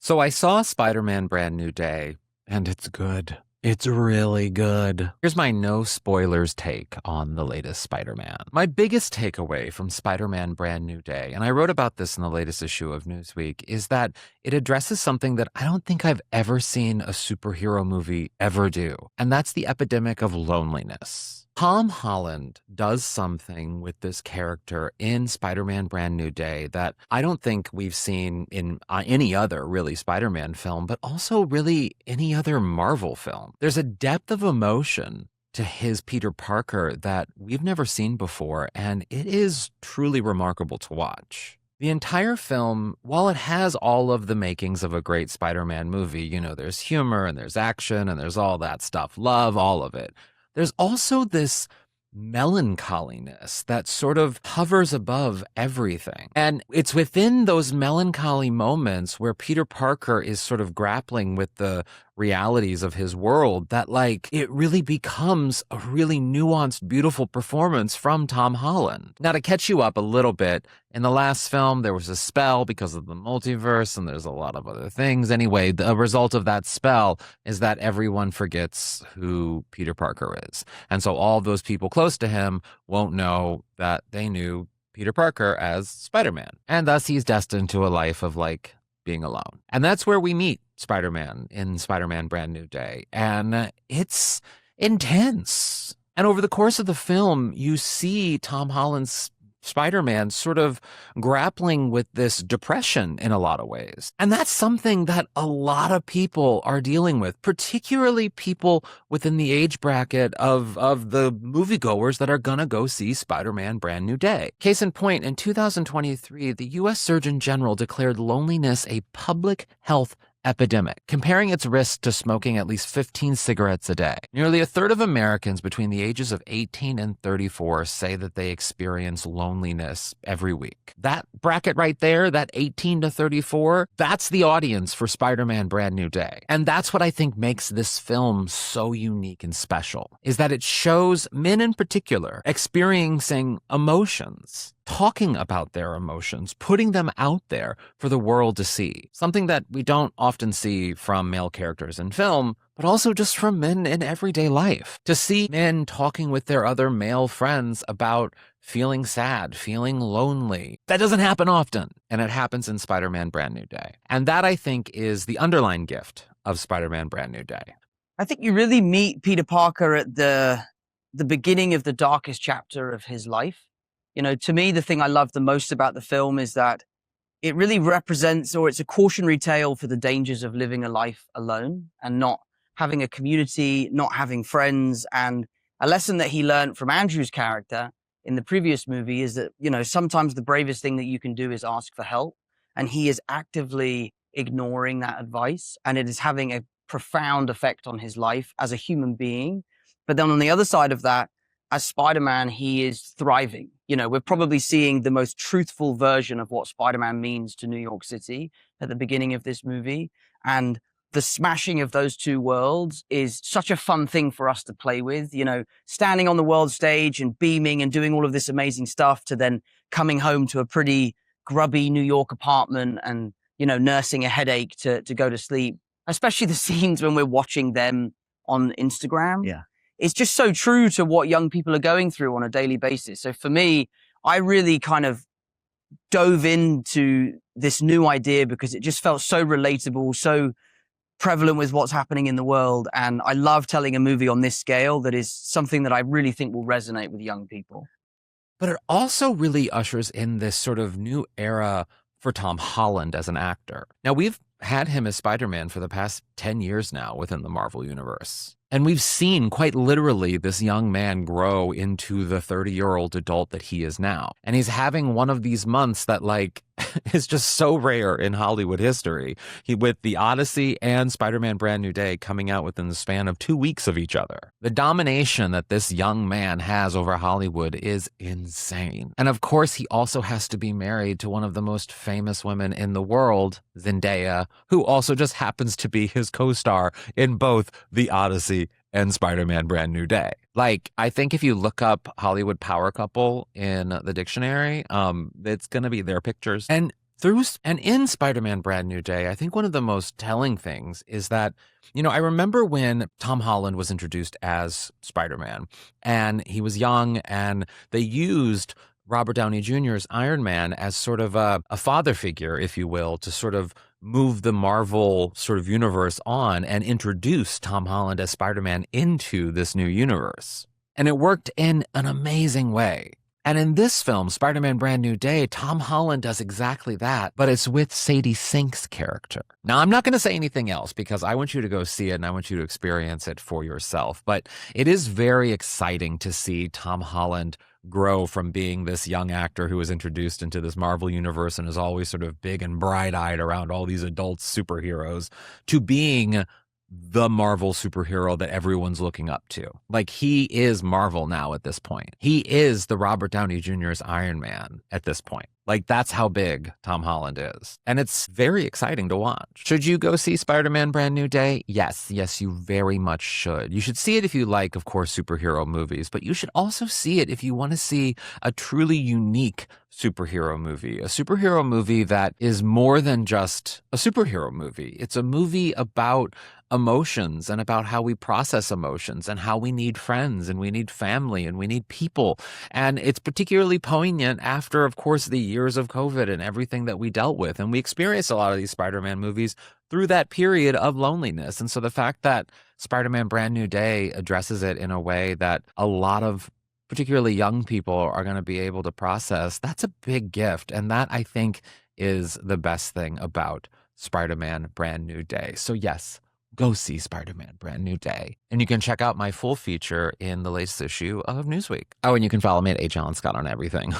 So I saw Spider-Man Brand New Day, and it's good. It's really good. Here's my no spoilers take on the latest Spider-Man. My biggest takeaway from Spider-Man Brand New Day, and I wrote about this in the latest issue of Newsweek, is that it addresses something that I don't think I've ever seen a superhero movie ever do, and that's the epidemic of loneliness. Tom Holland does something with this character in Spider-Man Brand New Day that I don't think we've seen in any other really Spider-Man film, but also really any other Marvel film. There's a depth of emotion to his Peter Parker that we've never seen before, and it is truly remarkable to watch. The entire film, while it has all of the makings of a great Spider-Man movie, there's humor and there's action and there's all that stuff, love, all of it. There's also this melancholiness that sort of hovers above everything. And it's within those melancholy moments where Peter Parker is sort of grappling with the realities of his world that, it really becomes a really nuanced, beautiful performance from Tom Holland. Now, to catch you up a little bit, in the last film, there was a spell because of the multiverse, and there's a lot of other things. Anyway, the result of that spell is that everyone forgets who Peter Parker is. And so all those people close to him won't know that they knew Peter Parker as Spider-Man. And thus he's destined to a life of being alone. And that's where we meet Spider-Man in Spider-Man Brand New Day. And it's intense. And over the course of the film, you see Tom Holland's Spider-Man sort of grappling with this depression in a lot of ways. And that's something that a lot of people are dealing with, particularly people within the age bracket of the moviegoers that are going to go see Spider-Man Brand New Day. Case in point, in 2023, the U.S. Surgeon General declared loneliness a public health epidemic, comparing its risk to smoking at least 15 cigarettes a day. Nearly a third of Americans between the ages of 18 and 34 say that they experience loneliness every week. That bracket right there, that 18 to 34, that's the audience for Spider-Man Brand New Day. And that's what I think makes this film so unique and special, is that it shows men in particular experiencing emotions, talking about their emotions, putting them out there for the world to see. Something that we don't often see from male characters in film, but also just from men in everyday life. To see men talking with their other male friends about feeling sad, feeling lonely, that doesn't happen often. And it happens in Spider-Man Brand New Day. And that, I think, is the underlying gift of Spider-Man Brand New Day. I think you really meet Peter Parker at the beginning of the darkest chapter of his life. To me, the thing I love the most about the film is that it really represents, or it's a cautionary tale for the dangers of living a life alone and not having a community, not having friends. And a lesson that he learned from Andrew's character in the previous movie is that, sometimes the bravest thing that you can do is ask for help. And he is actively ignoring that advice, and it is having a profound effect on his life as a human being. But then on the other side of that, as Spider-Man, he is thriving. We're probably seeing the most truthful version of what Spider-Man means to New York City at the beginning of this movie. And the smashing of those two worlds is such a fun thing for us to play with, standing on the world stage and beaming and doing all of this amazing stuff to then coming home to a pretty grubby New York apartment and, nursing a headache to go to sleep, especially the scenes when we're watching them on Instagram. Yeah. It's just so true to what young people are going through on a daily basis. So for me, I really kind of dove into this new idea because it just felt so relatable, so prevalent with what's happening in the world. And I love telling a movie on this scale that is something that I really think will resonate with young people. But it also really ushers in this sort of new era for Tom Holland as an actor. Now, we've had him as Spider-Man for the past 10 years now within the Marvel Universe. And we've seen quite literally this young man grow into the 30-year-old adult that he is now. And he's having one of these months that is just so rare in Hollywood history. With The Odyssey and Spider-Man Brand New Day coming out within the span of 2 weeks of each other. The domination that this young man has over Hollywood is insane. And of course, he also has to be married to one of the most famous women in the world, Zendaya, who also just happens to be his co-star in both The Odyssey and Spider-Man Brand New Day. I think if you look up Hollywood power couple in the dictionary, it's going to be their pictures. And And in Spider-Man Brand New Day, I think one of the most telling things is that, I remember when Tom Holland was introduced as Spider-Man and he was young and they used Robert Downey Jr.'s Iron Man as sort of a father figure, if you will, to sort of move the Marvel sort of universe on and introduce Tom Holland as Spider-Man into this new universe. And it worked in an amazing way. And in this film, Spider-Man Brand New Day, Tom Holland does exactly that, but it's with Sadie Sink's character. Now, I'm not going to say anything else because I want you to go see it and I want you to experience it for yourself. But it is very exciting to see Tom Holland grow from being this young actor who was introduced into this Marvel universe and is always sort of big and bright-eyed around all these adult superheroes to being the Marvel superhero that everyone's looking up to. Like, he is Marvel now at this point. He is the Robert Downey Jr.'s Iron Man at this point. Like, that's how big Tom Holland is. And it's very exciting to watch. Should you go see Spider-Man Brand New Day? Yes, you very much should. You should see it if you like, of course, superhero movies, but you should also see it if you want to see a truly unique superhero movie, a superhero movie that is more than just a superhero movie. It's a movie about emotions and about how we process emotions and how we need friends and we need family and we need people. And it's particularly poignant after, of course, the years of COVID and everything that we dealt with. And we experienced a lot of these Spider-Man movies through that period of loneliness. And so the fact that Spider-Man Brand New Day addresses it in a way that a lot of particularly young people are going to be able to process, that's a big gift. And that, I think, is the best thing about Spider-Man Brand New Day. So yes, go see Spider-Man Brand New Day. And you can check out my full feature in the latest issue of Newsweek. Oh, and you can follow me at @AllenScott on everything.